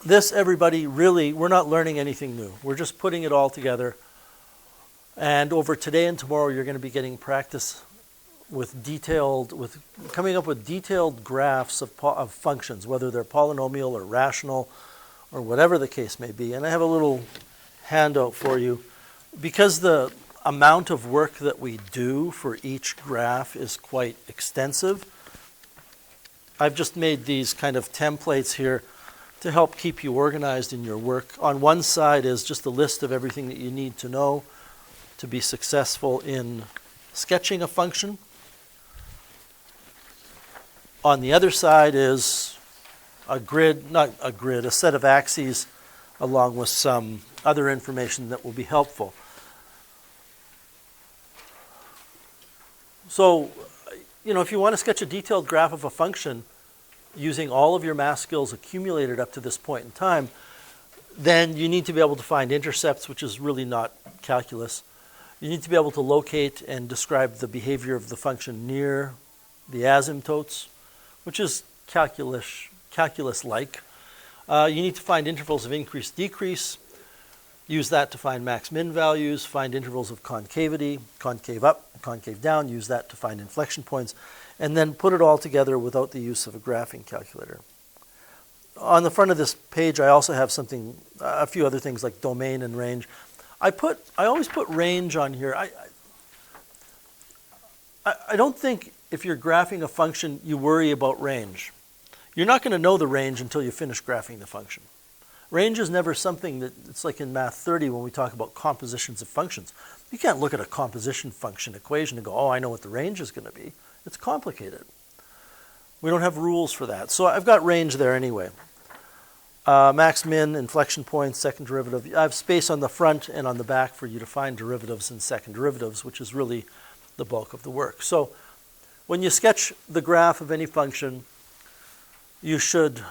This, everybody, really, we're not learning anything new. We're just putting it all together. And over today and tomorrow, you're going to be getting practice with coming up with detailed graphs of functions, whether they're polynomial or rational or whatever the case may be. And I have a little handout for you. Because the amount of work that we do for each graph is quite extensive, I've just made these kind of templates here to help keep you organized in your work. On one side is just a list of everything that you need to know to be successful in sketching a function. On the other side is a set of axes along with some other information that will be helpful. So, if you want to sketch a detailed graph of a function using all of your math skills accumulated up to this point in time, then you need to be able to find intercepts, which is really not calculus. You need to be able to locate and describe the behavior of the function near the asymptotes, which is calculus-like. You need to find intervals of increase-decrease, use that to find max-min values, find intervals of concavity, concave up, concave down, use that to find inflection points, and then put it all together without the use of a graphing calculator. On the front of this page, I also have a few other things like domain and range. I always put range on here. I don't think if you're graphing a function, you worry about range. You're not going to know the range until you finish graphing the function. Range is never something it's like in Math 30 when we talk about compositions of functions. You can't look at a composition function equation and go, oh, I know what the range is going to be. It's complicated. We don't have rules for that. So I've got range there anyway. Max, min, inflection points, second derivative. I have space on the front and on the back for you to find derivatives and second derivatives, which is really the bulk of the work. So when you sketch the graph of any function, you should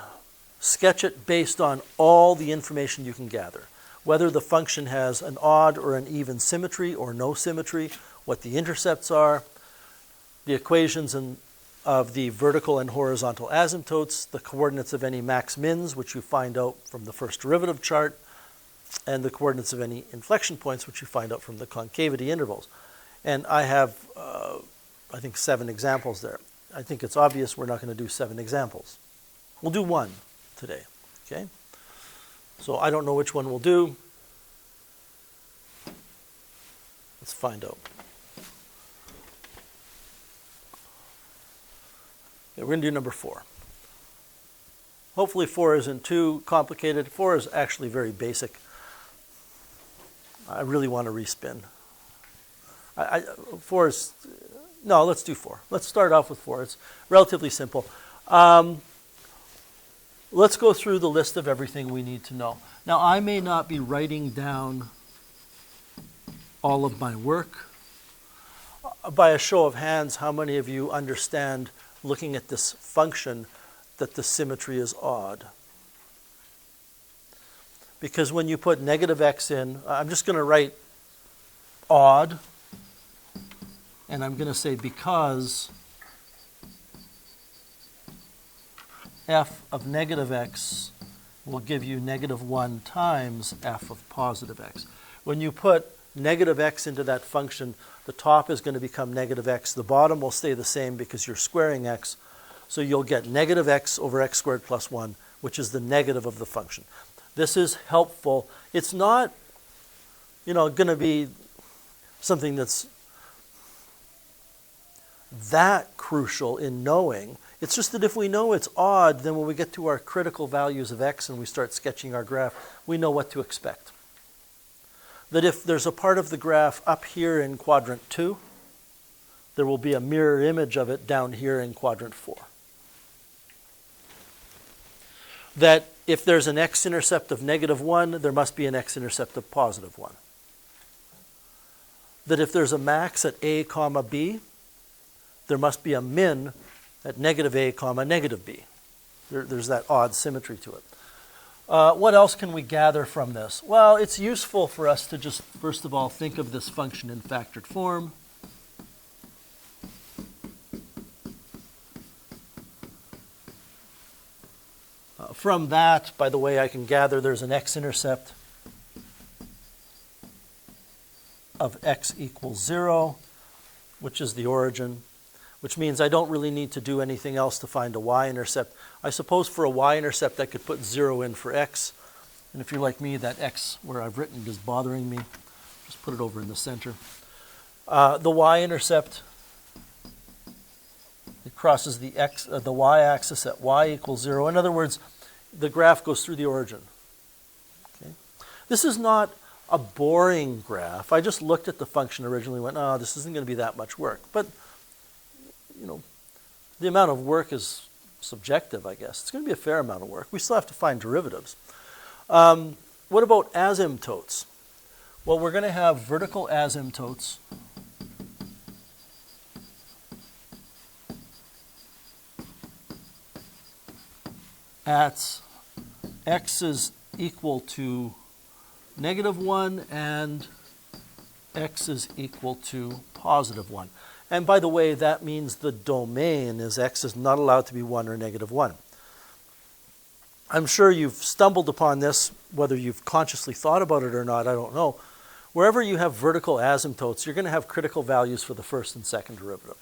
sketch it based on all the information you can gather. Whether the function has an odd or an even symmetry or no symmetry, what the intercepts are, the equations of the vertical and horizontal asymptotes, the coordinates of any max-mins, which you find out from the first derivative chart, and the coordinates of any inflection points, which you find out from the concavity intervals. And I have, I think, 7 examples there. I think it's obvious we're not going to do 7 examples. We'll do 1 today, okay? So I don't know which one we'll do. Let's find out. Okay, we're going to do number 4. Hopefully 4 isn't too complicated. 4 is actually very basic. I really want to respin. 4 is, no, let's do 4. Let's start off with 4. It's relatively simple. Let's go through the list of everything we need to know. Now, I may not be writing down all of my work. By a show of hands, how many of you understand, looking at this function, that the symmetry is odd? Because when you put negative x in, I'm just going to write odd, and I'm going to say because f of negative x will give you negative 1 times f of positive x. When you put negative x into that function, the top is going to become negative x. The bottom will stay the same because you're squaring x. So you'll get negative x over x squared plus 1, which is the negative of the function. This is helpful. It's not, going to be something that's that crucial in knowing. It's just that if we know it's odd, then when we get to our critical values of x and we start sketching our graph, we know what to expect. That if there's a part of the graph up here in quadrant 2, there will be a mirror image of it down here in quadrant 4. That if there's an x-intercept of negative 1, there must be an x-intercept of positive 1. That if there's a max at a comma b, there must be a min at negative a comma negative b. There's that odd symmetry to it. What else can we gather from this? Well, it's useful for us to just, first of all, think of this function in factored form. from that, by the way, I can gather there's an x-intercept of x equals 0, which is the origin, which means I don't really need to do anything else to find a y-intercept. I suppose for a y-intercept I could put 0 in for x, and if you're like me, that x where I've written is bothering me. Just put it over in the center. The y-intercept, it crosses the y-axis at y equals 0. In other words, the graph goes through the origin. Okay? This is not a boring graph. I just looked at the function originally and went, oh, this isn't going to be that much work. But, you know, the amount of work is subjective, I guess. It's going to be a fair amount of work. We still have to find derivatives. What about asymptotes? Well, we're going to have vertical asymptotes at x is equal to -1 and x is equal to +1. And by the way, that means the domain is x is not allowed to be 1 or -1. I'm sure you've stumbled upon this, whether you've consciously thought about it or not, I don't know. Wherever you have vertical asymptotes, you're going to have critical values for the first and second derivative.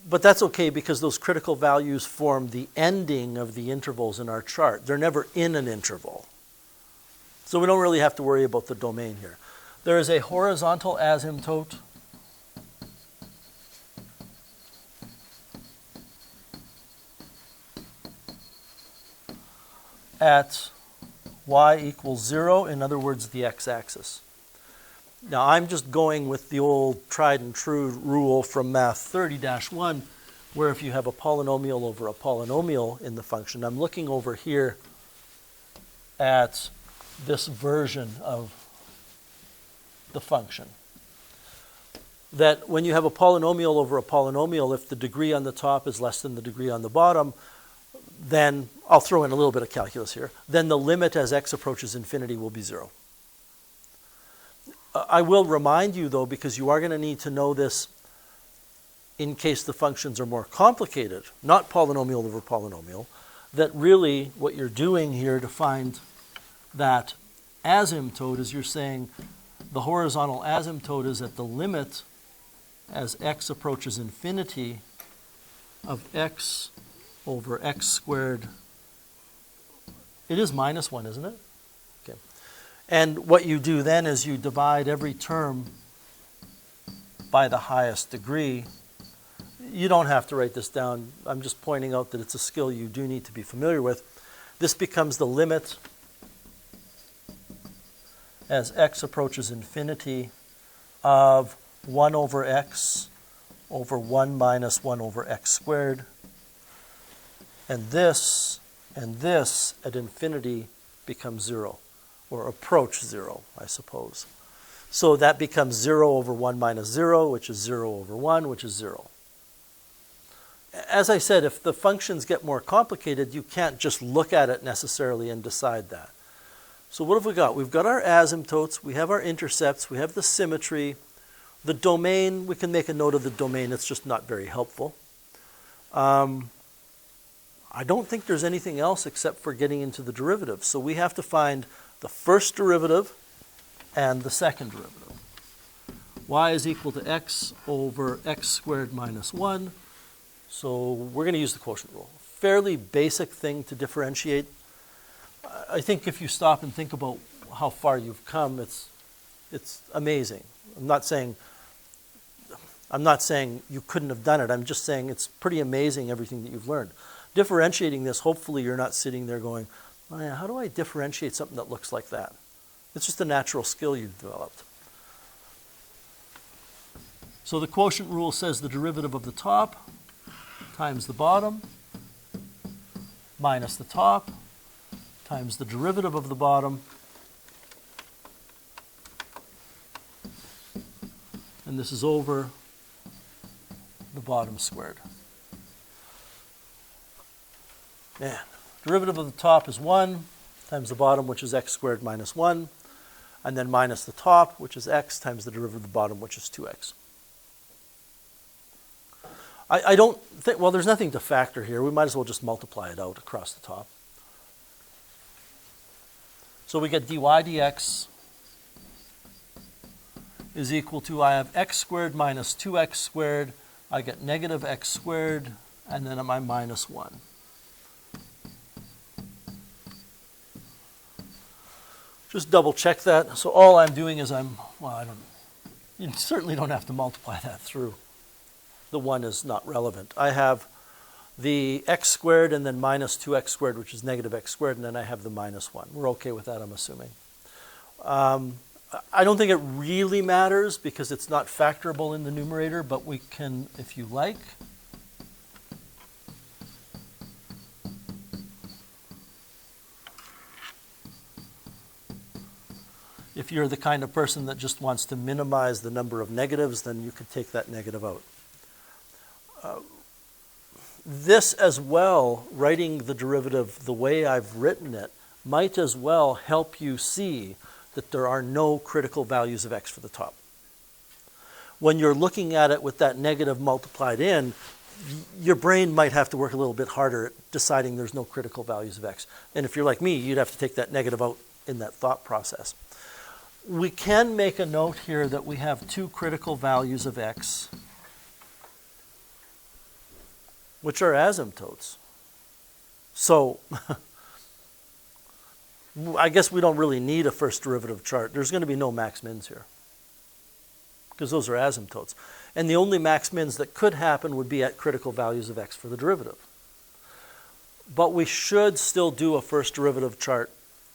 But that's okay because those critical values form the ending of the intervals in our chart. They're never in an interval. So we don't really have to worry about the domain here. There is a horizontal asymptote at y equals 0, in other words, the x-axis. Now, I'm just going with the old tried and true rule from Math 30-1, where if you have a polynomial over a polynomial in the function, I'm looking over here at this version of the function. That when you have a polynomial over a polynomial, if the degree on the top is less than the degree on the bottom, then I'll throw in a little bit of calculus here, then the limit as x approaches infinity will be 0. I will remind you, though, because you are going to need to know this in case the functions are more complicated, not polynomial over polynomial, that really what you're doing here to find that asymptote is you're saying the horizontal asymptote is at the limit as x approaches infinity of x over x squared. It is -1, isn't it? Okay. And what you do then is you divide every term by the highest degree. You don't have to write this down. I'm just pointing out that it's a skill you do need to be familiar with. This becomes the limit as x approaches infinity of 1 over x over 1 minus 1 over x squared. And this at infinity becomes 0, or approach 0, I suppose. So that becomes 0 over 1 minus 0, which is 0 over 1, which is 0. As I said, if the functions get more complicated, you can't just look at it necessarily and decide that. So what have we got? We've got our asymptotes, we have our intercepts, we have the symmetry. The domain, we can make a note of the domain, it's just not very helpful. I don't think there's anything else except for getting into the derivatives. So we have to find the first derivative and the second derivative. Y is equal to x over x squared minus 1. So we're going to use the quotient rule. Fairly basic thing to differentiate. I think if you stop and think about how far you've come, it's amazing. I'm not saying you couldn't have done it. I'm just saying it's pretty amazing everything that you've learned. Differentiating this, hopefully you're not sitting there going, oh yeah, how do I differentiate something that looks like that? It's just a natural skill you've developed. So the quotient rule says the derivative of the top times the bottom minus the top times the derivative of the bottom, and this is over the bottom squared. Man, derivative of the top is 1 times the bottom, which is x squared minus 1, and then minus the top, which is x, times the derivative of the bottom, which is 2x. I don't think, well, there's nothing to factor here. We might as well just multiply it out across the top. So we get dy dx is equal to, I have x squared minus 2x squared. I get negative x squared, and then my minus 1. Just double check that. So all I'm doing is you certainly don't have to multiply that through. The 1 is not relevant. I have the x squared and then minus 2x squared, which is negative x squared, and then I have the minus 1. We're okay with that, I'm assuming. I don't think it really matters because it's not factorable in the numerator, but we can, if you like. If you're the kind of person that just wants to minimize the number of negatives, then you could take that negative out. This as well, writing the derivative the way I've written it, might as well help you see that there are no critical values of x for the top. When you're looking at it with that negative multiplied in, your brain might have to work a little bit harder at deciding there's no critical values of x. And if you're like me, you'd have to take that negative out in that thought process. We can make a note here that we have 2 critical values of x, which are asymptotes. So I guess we don't really need a first derivative chart. There's going to be no max mins here because those are asymptotes. And the only max mins that could happen would be at critical values of x for the derivative. But we should still do a first derivative chart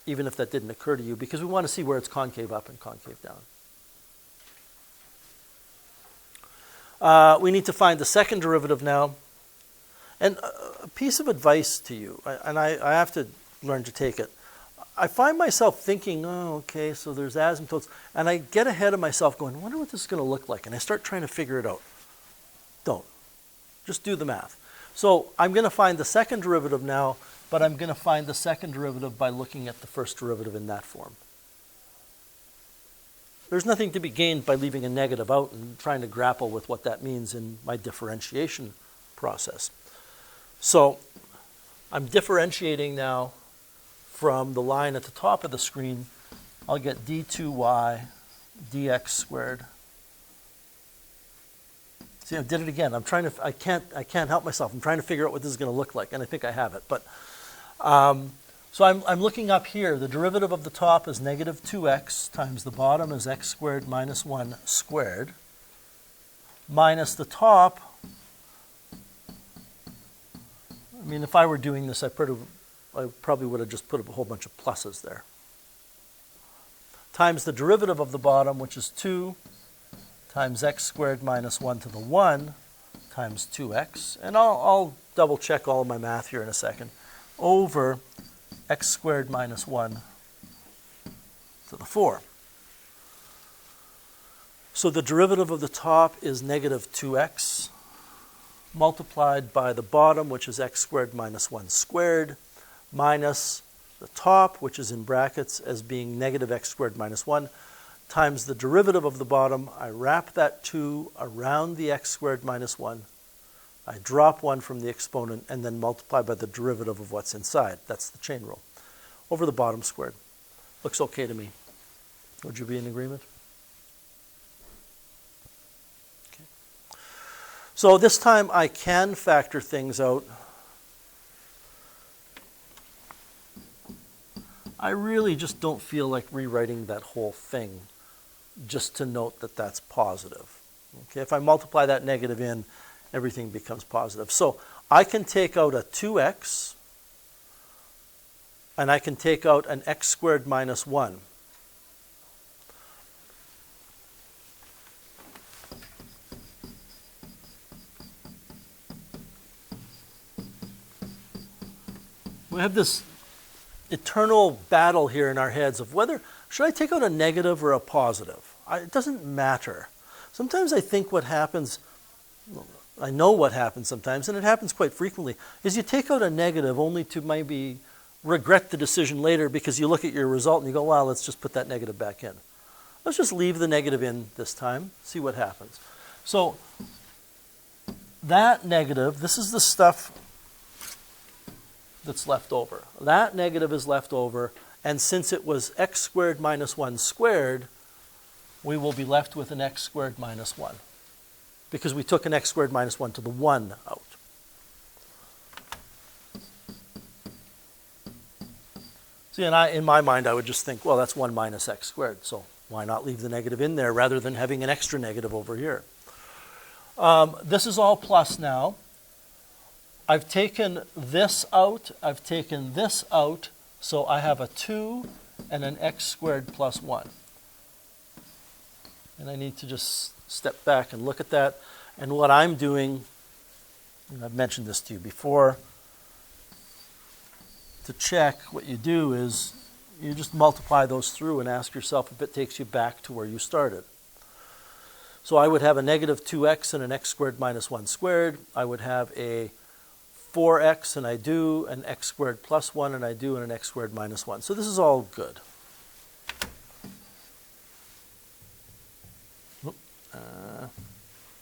even if that didn't occur to you, because we want to see where it's concave up and concave down. We need to find the second derivative now. And a piece of advice to you, and I have to learn to take it. I find myself thinking, oh, okay, so there's asymptotes, and I get ahead of myself going, I wonder what this is going to look like, and I start trying to figure it out. Don't. Just do the math. So I'm going to find the second derivative now, but I'm going to find the second derivative by looking at the first derivative in that form. There's nothing to be gained by leaving a negative out and trying to grapple with what that means in my differentiation process. So I'm differentiating now from the line at the top of the screen. I'll get d2y dx squared. See, I did it again. I can't help myself. I'm trying to figure out what this is going to look like, and I think I have it. But so I'm looking up here. The derivative of the top is negative 2x times the bottom is x squared minus 1 squared minus the top. I mean, if I were doing this, I probably would have just put a whole bunch of pluses there. Times the derivative of the bottom, which is 2, times x squared minus 1 to the 1 times 2x. And I'll double check all of my math here in a second. Over x squared minus 1 to the 4. So the derivative of the top is negative 2x multiplied by the bottom, which is x squared minus 1 squared, minus the top, which is in brackets as being negative x squared minus 1, times the derivative of the bottom. I wrap that 2 around the x squared minus 1. I drop 1 from the exponent and then multiply by the derivative of what's inside. That's the chain rule. Over the bottom squared. Looks okay to me. Would you be in agreement? Okay. So this time I can factor things out. I really just don't feel like rewriting that whole thing just to note that that's positive. Okay, if I multiply that negative in, everything becomes positive. So I can take out a 2x, and I can take out an x squared minus 1. We have this eternal battle here in our heads of whether, should I take out a negative or a positive? It doesn't matter. Sometimes I think what happens, I know what happens sometimes, and it happens quite frequently, is you take out a negative only to maybe regret the decision later because you look at your result and you go, well, let's just put that negative back in. Let's just leave the negative in this time, see what happens. So that negative, this is the stuff that's left over. That negative is left over, and since it was x squared minus 1 squared, we will be left with an x squared minus 1, because we took an x squared minus 1 to the 1 out. See, and in my mind, I would just think, well, that's 1 minus x squared, so why not leave the negative in there rather than having an extra negative over here? This is all plus now. I've taken this out, I've taken this out, so I have a 2 and an x squared plus 1. And I need to just step back and look at that. And what I'm doing, and I've mentioned this to you before, to check, what you do is you just multiply those through and ask yourself if it takes you back to where you started. So I would have a negative 2x and an x squared minus 1 squared. I would have a 4x, and I do, an x squared plus 1, and I do, and an x squared minus 1. So this is all good.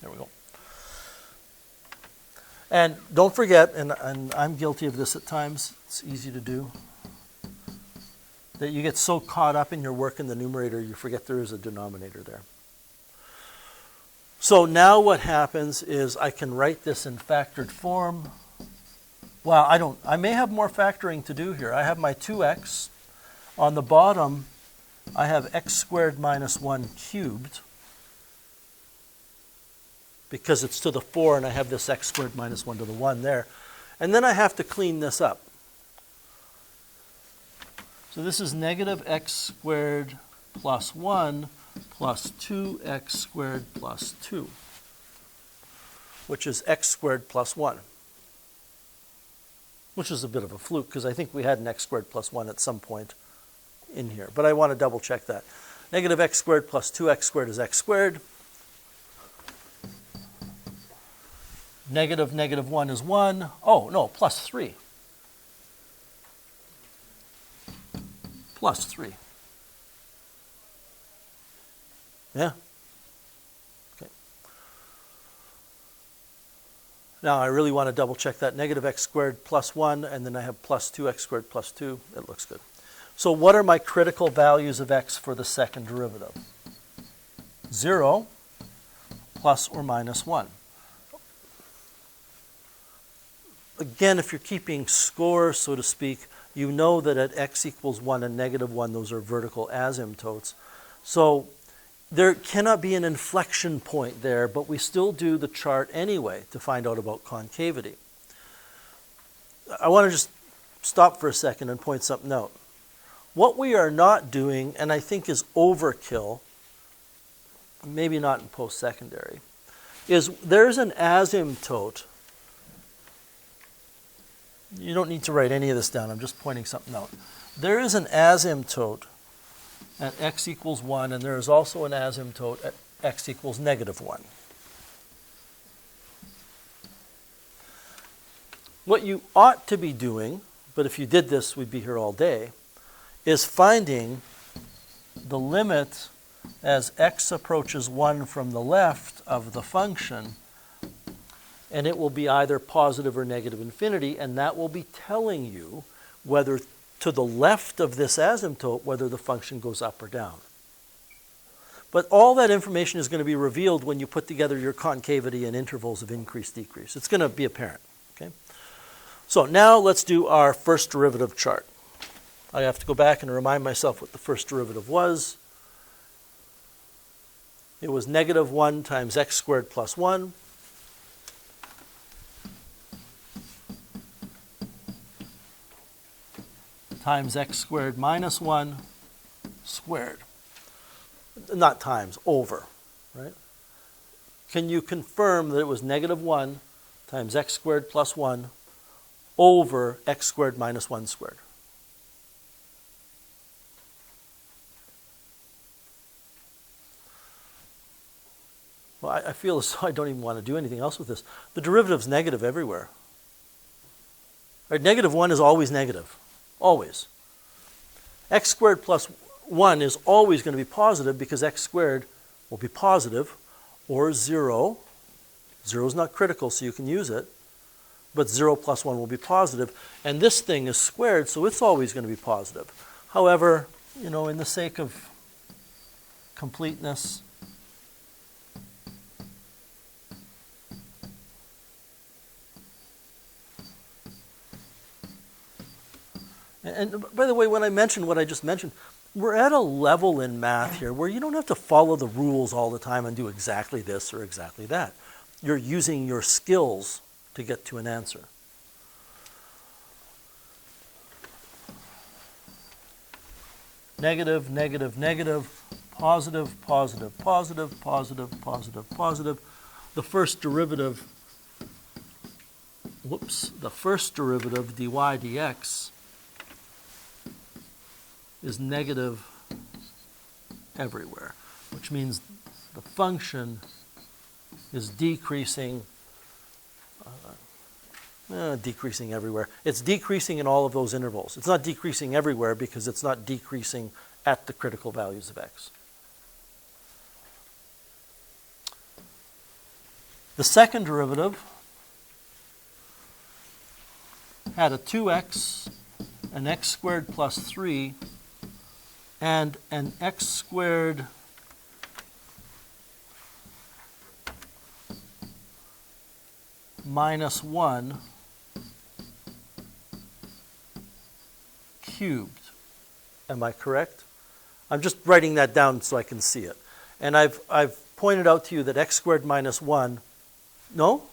There we go. And don't forget, and I'm guilty of this at times, it's easy to do, that you get so caught up in your work in the numerator you forget there is a denominator there. So now what happens is I can write this in factored form. Well, I may have more factoring to do here. I have my 2x. On the bottom, I have x squared minus 1 cubed, because it's to the 4, and I have this x squared minus 1 to the 1 there. And then I have to clean this up. So this is negative x squared plus 1 plus 2x squared plus 2, which is x squared plus 1, which is a bit of a fluke because I think we had an x squared plus 1 at some point in here. But I want to double check that. Negative x squared plus 2x squared is x squared. Negative negative 1 is 1. Oh, no, plus 3. Plus 3. Yeah. Okay. Now I really want to double check that. Negative x squared plus 1, and then I have plus 2x squared plus 2. It looks good. So what are my critical values of x for the second derivative? 0 plus or minus 1. Again, if you're keeping score, so to speak, you know that at x equals 1 and negative 1, those are vertical asymptotes. So there cannot be an inflection point there, but we still do the chart anyway to find out about concavity. I want to just stop for a second and point something out. What we are not doing, and I think is overkill, maybe not in post-secondary, is there's an asymptote. You don't need to write any of this down. I'm just pointing something out. There is an asymptote at x equals 1, and there is also an asymptote at x equals negative 1. What you ought to be doing, but if you did this, we'd be here all day, is finding the limit as x approaches 1 from the left of the function, and it will be either positive or negative infinity, and that will be telling you whether to the left of this asymptote, whether the function goes up or down. But all that information is going to be revealed when you put together your concavity and intervals of increase, decrease. It's going to be apparent. Okay? So now let's do our first derivative chart. I have to go back and remind myself what the first derivative was. It was negative 1 times x squared plus 1. Times x squared minus 1 squared. Not times, over, right? Can you confirm that it was negative 1 times x squared plus 1 over x squared minus 1 squared? Well, I feel as though I don't even want to do anything else with this. The derivative's negative everywhere. Right? Negative 1 is always negative. Always. X squared plus 1 is always going to be positive because x squared will be positive, or 0, 0 is not critical, so you can use it, but 0 plus 1 will be positive, and this thing is squared, so it's always going to be positive. However, you know, in the sake of completeness, and by the way, when I mentioned what I just mentioned, we're at a level in math here where you don't have to follow the rules all the time and do exactly this or exactly that. You're using your skills to get to an answer. Negative, negative, negative, positive, positive, positive, positive, positive, positive. The first derivative, the first derivative, dy dx, is negative everywhere, which means the function is decreasing, decreasing everywhere. It's decreasing in all of those intervals. It's not decreasing everywhere because it's not decreasing at the critical values of x. The second derivative had a 2x, an x squared plus 3, and an x squared minus 1 cubed. Am I correct? I'm just writing that down so I can see it. And I've pointed out to you that x squared minus 1, no?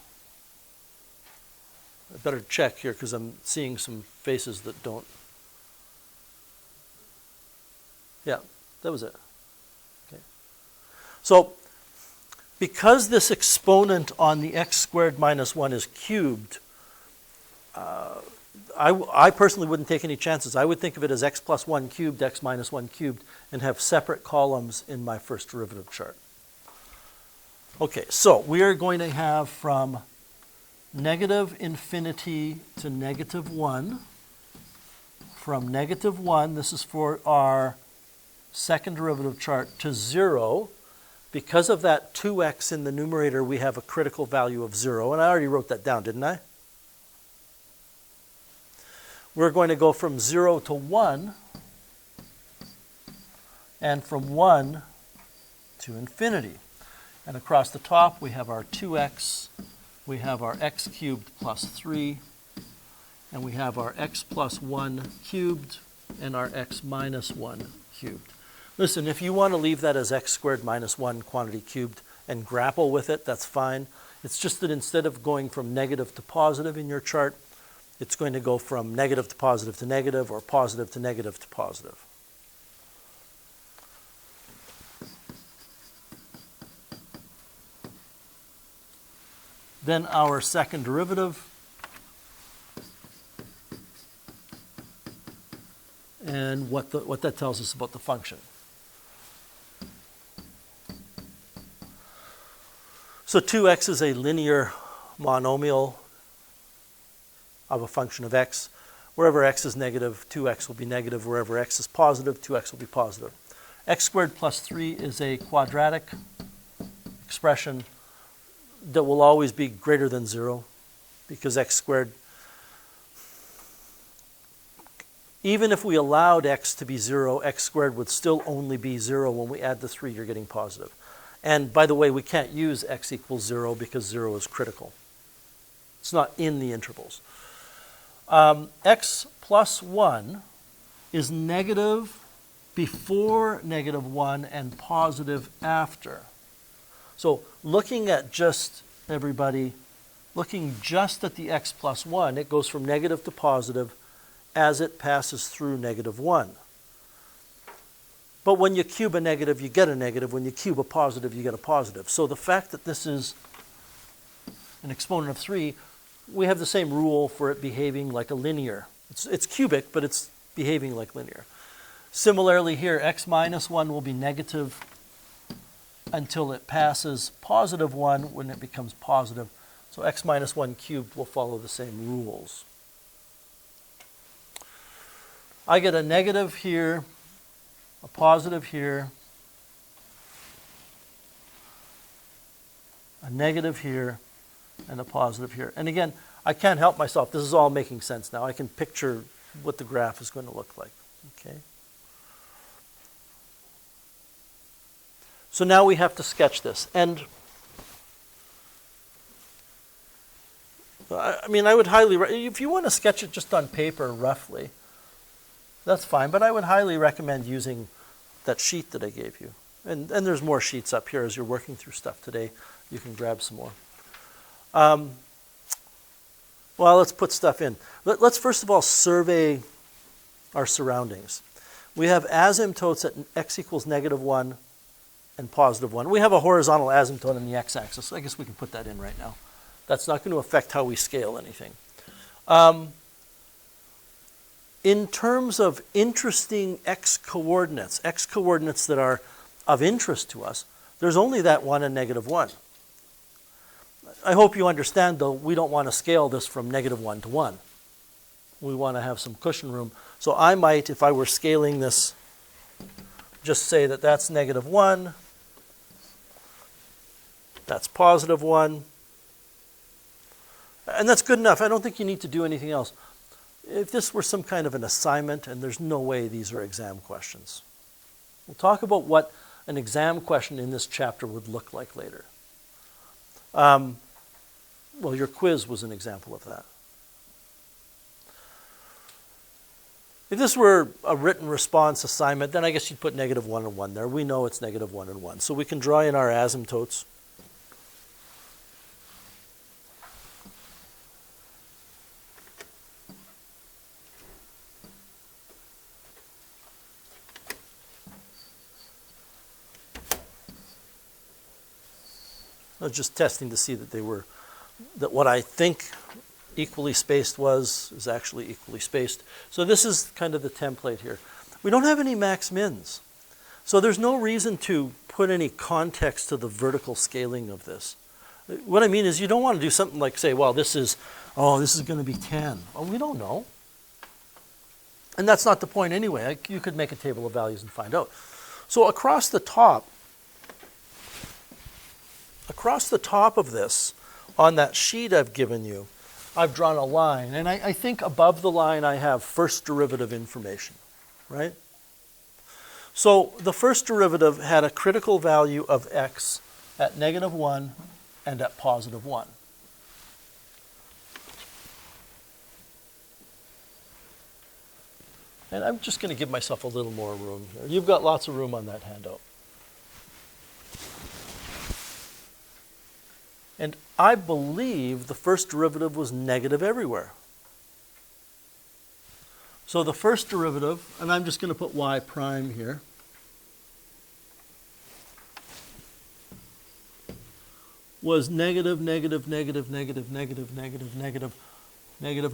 I better check here because I'm seeing some faces that don't. Yeah, that was it. Okay. So, because this exponent on the x squared minus 1 is cubed, I personally wouldn't take any chances. I would think of it as x plus 1 cubed, x minus 1 cubed, and have separate columns in my first derivative chart. Okay, so we are going to have from negative infinity to negative 1. From negative 1, this is for our second derivative chart, to 0. Because of that 2x in the numerator, we have a critical value of 0. And I already wrote that down, didn't I? We're going to go from 0 to 1, and from 1 to infinity. And across the top, we have our 2x, we have our x cubed plus 3, and we have our x plus 1 cubed, and our x minus 1 cubed. Listen, if you want to leave that as x squared minus 1 quantity cubed and grapple with it, that's fine. It's just that instead of going from negative to positive in your chart, it's going to go from negative to negative, or positive to negative to positive. Then our second derivative, and what that tells us about the function. So 2x is a linear monomial of a function of x. Wherever x is negative, 2x will be negative. Wherever x is positive, 2x will be positive. X squared plus 3 is a quadratic expression that will always be greater than 0, because x squared, even if we allowed x to be 0, x squared would still only be 0. When we add the 3, you're getting positive. And by the way, we can't use x equals 0 because 0 is critical. It's not in the intervals. X plus 1 is negative before negative 1 and positive after. So looking at just, everybody, looking just at the x plus 1, it goes from negative to positive as it passes through negative 1. But when you cube a negative, you get a negative. When you cube a positive, you get a positive. So the fact that this is an exponent of 3, we have the same rule for it behaving like a linear. It's cubic, but it's behaving like linear. Similarly here, x minus 1 will be negative until it passes positive 1 when it becomes positive. So x minus 1 cubed will follow the same rules. I get a negative here, a positive here, a negative here, and a positive here. And again, I can't help myself. This is all making sense now. I can picture what the graph is going to look like. Okay. So now we have to sketch this. And I mean, I would highly, if you want to sketch it just on paper roughly, that's fine. But I would highly recommend using that sheet that I gave you. And there's more sheets up here as you're working through stuff today. You can grab some more. Well, let's put stuff in. Let's first of all survey our surroundings. We have asymptotes at x equals -1 and +1. We have a horizontal asymptote on the x-axis. I guess we can put that in right now. That's not going to affect how we scale anything. In terms of interesting x-coordinates that are of interest to us, there's only that 1 and -1. I hope you understand, though, we don't want to scale this from -1 to 1. We want to have some cushion room. So I might, if I were scaling this, just say that that's -1, that's +1, and that's good enough. I don't think you need to do anything else. If this were some kind of an assignment, and there's no way these are exam questions. We'll talk about what an exam question in this chapter would look like later. Well, your quiz was an example of that. If this were a written response assignment, then I guess you'd put -1 and 1 there. We know it's -1 and 1. So we can draw in our asymptotes. I was just testing to see that that what I think equally spaced is actually equally spaced. So this is kind of the template here. We don't have any max mins. So there's no reason to put any context to the vertical scaling of this. What I mean is you don't want to do something like say, well, this is going to be 10. Well, we don't know. And that's not the point anyway. You could make a table of values and find out. So across the top of this, on that sheet I've given you, I've drawn a line. And I think above the line I have first derivative information, right? So the first derivative had a critical value of x at -1 and at +1. And I'm just going to give myself a little more room here. You've got lots of room on that handout. And I believe the first derivative was negative everywhere. So the first derivative, and I'm just going to put y prime here, was negative.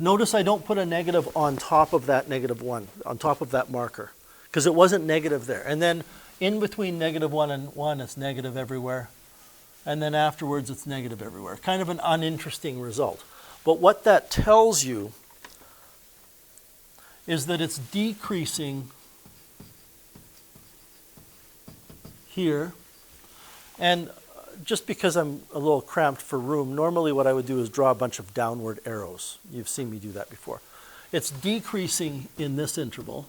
Notice I don't put a negative on top of that -1, on top of that marker, because it wasn't negative there. And then in between -1 and 1, it's negative everywhere. And then afterwards, it's negative everywhere. Kind of an uninteresting result. But what that tells you is that it's decreasing here. And just because I'm a little cramped for room, normally what I would do is draw a bunch of downward arrows. You've seen me do that before. It's decreasing in this interval.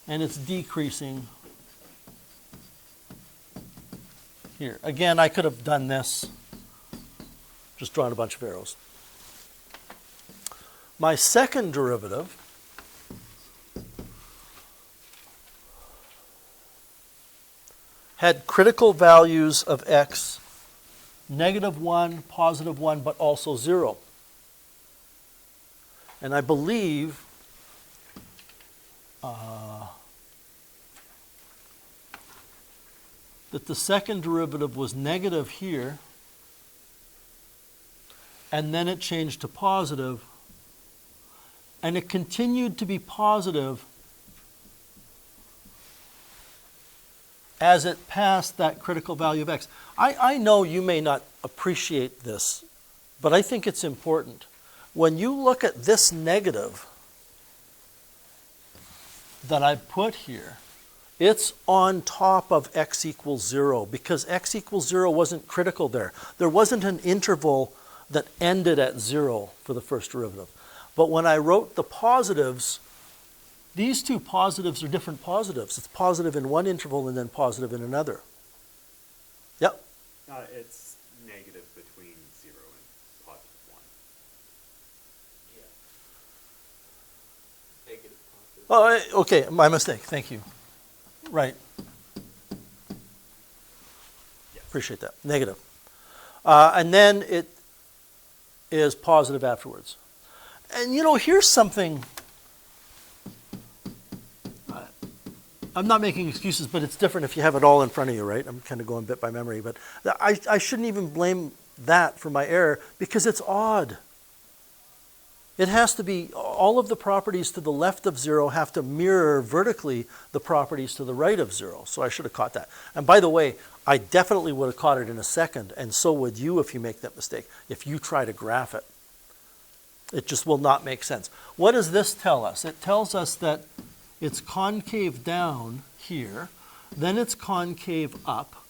And it's decreasing here. Again, I could have done this, just drawn a bunch of arrows. My second derivative had critical values of x, -1, +1, but also 0. And I believe that the second derivative was negative here, and then it changed to positive, and it continued to be positive as it passed that critical value of x. I know you may not appreciate this, but I think it's important. When you look at this negative that I put here, It's on top of x equals 0 because x equals 0 wasn't critical there. There wasn't an interval that ended at 0 for the first derivative. But when I wrote the positives, these two positives are different positives. It's positive in one interval and then positive in another. Yep. It's negative between 0 and positive 1. Yeah. Negative, positive. Oh, okay, my mistake. Thank you. Right. Yes. Appreciate that. Negative. And then it is positive afterwards. And you know, here's something. I'm not making excuses, but it's different if you have it all in front of you, right? I'm kind of going bit by memory, but I shouldn't even blame that for my error because it's odd. It has to be, all of the properties to the left of 0 have to mirror vertically the properties to the right of 0. So I should have caught that. And by the way, I definitely would have caught it in a second, and so would you if you make that mistake, if you try to graph it. It just will not make sense. What does this tell us? It tells us that it's concave down here, then it's concave up,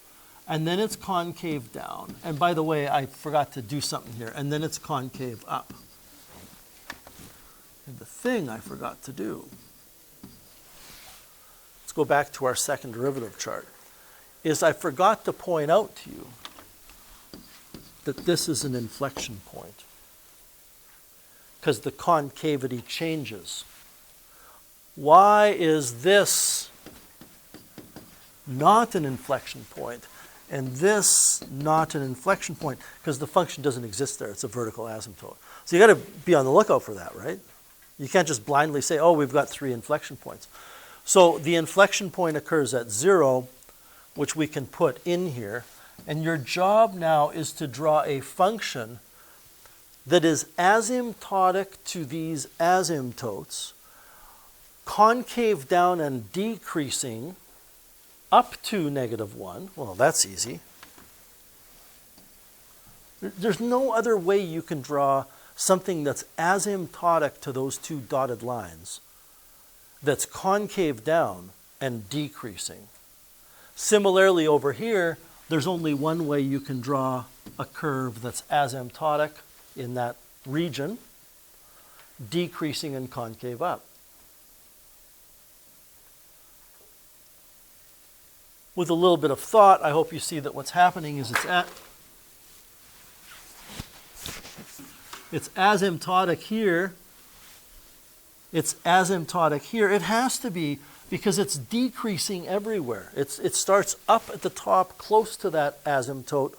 and then it's concave down. And by the way, I forgot to do something here, and then it's concave up. And the thing I forgot to do, let's go back to our second derivative chart, is I forgot to point out to you that this is an inflection point because the concavity changes. Why is this not an inflection point and this not an inflection point? Because the function doesn't exist there. It's a vertical asymptote. So you got to be on the lookout for that, right? You can't just blindly say, oh, we've got 3 inflection points. So the inflection point occurs at 0, which we can put in here. And your job now is to draw a function that is asymptotic to these asymptotes, concave down and decreasing up to -1. Well, that's easy. There's no other way you can draw something that's asymptotic to those two dotted lines, that's concave down and decreasing. Similarly, over here, there's only one way you can draw a curve that's asymptotic in that region, decreasing and concave up. With a little bit of thought, I hope you see that what's happening is it's asymptotic here. It's asymptotic here. It has to be because it's decreasing everywhere. It starts up at the top close to that asymptote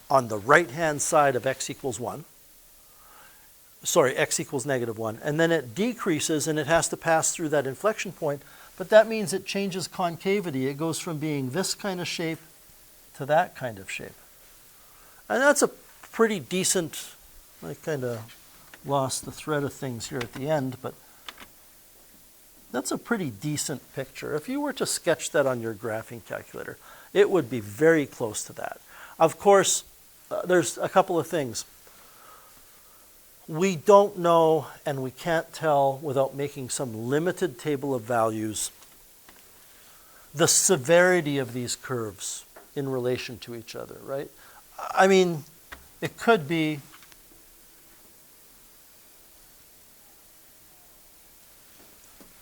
on the right-hand side of x equals 1. Sorry, x equals -1. And then it decreases and it has to pass through that inflection point. But that means it changes concavity. It goes from being this kind of shape to that kind of shape. And that's a pretty decent, I kind of lost the thread of things here at the end, but that's a pretty decent picture. If you were to sketch that on your graphing calculator, it would be very close to that. Of course, there's a couple of things. We don't know and we can't tell without making some limited table of values the severity of these curves in relation to each other, right? I mean, it could be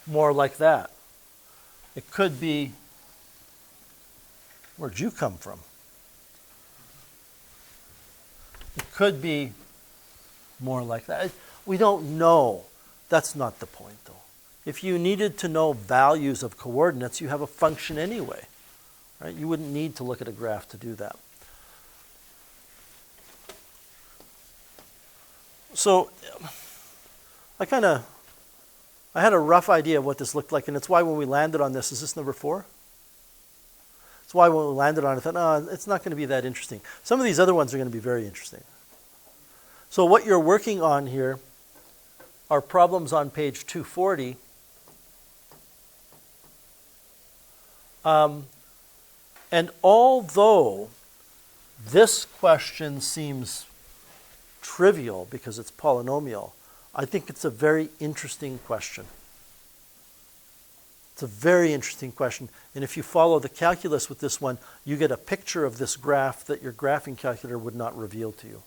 more like that. It could be, where'd you come from? It could be more like that. We don't know. That's not the point, though. If you needed to know values of coordinates, you have a function anyway, right? You wouldn't need to look at a graph to do that. So I had a rough idea of what this looked like, and it's why when we landed on this, is this number 4? It's why when we landed on it, I thought, no, it's not going to be that interesting. Some of these other ones are going to be very interesting. So what you're working on here are problems on page 240. And although this question seems trivial because it's polynomial, I think it's a very interesting question. It's a very interesting question. And if you follow the calculus with this one, you get a picture of this graph that your graphing calculator would not reveal to you.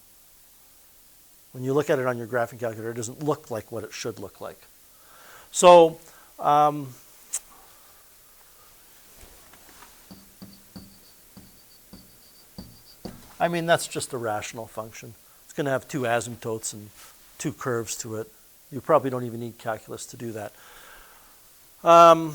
When you look at it on your graphing calculator, it doesn't look like what it should look like. So, I mean, that's just a rational function. It's going to have two asymptotes and two curves to it. You probably don't even need calculus to do that. I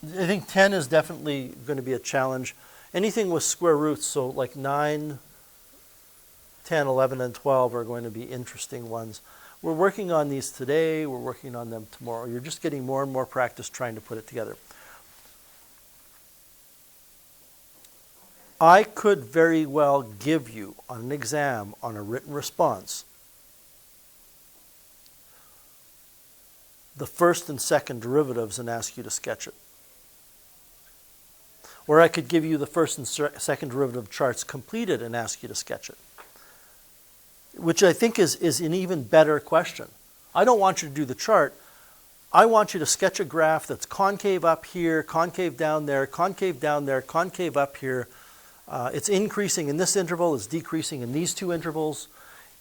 think 10 is definitely going to be a challenge. Anything with square roots, so like 9, 10, 11, and 12 are going to be interesting ones. We're working on these today. We're working on them tomorrow. You're just getting more and more practice trying to put it together. I could very well give you on an exam, on a written response, the first and second derivatives and ask you to sketch it. Or I could give you the first and second derivative charts completed and ask you to sketch it, which I think is an even better question. I don't want you to do the chart. I want you to sketch a graph that's concave up here, concave down there, concave down there, concave up here. It's increasing in this interval, it's decreasing in these two intervals,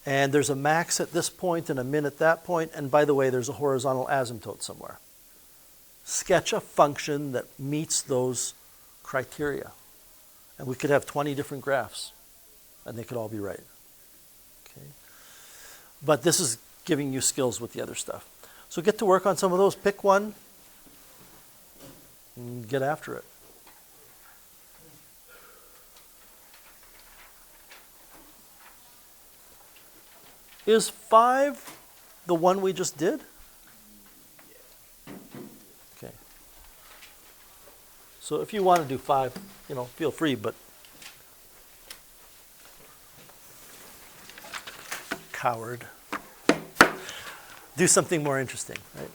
and there's a max at this point and a min at that point, and by the way, there's a horizontal asymptote somewhere. Sketch a function that meets those criteria. And we could have 20 different graphs, and they could all be right. Okay. But this is giving you skills with the other stuff. So get to work on some of those. Pick one and get after it. Is 5 the one we just did? Okay. So if you want to do 5, feel free, but coward. Do something more interesting, right?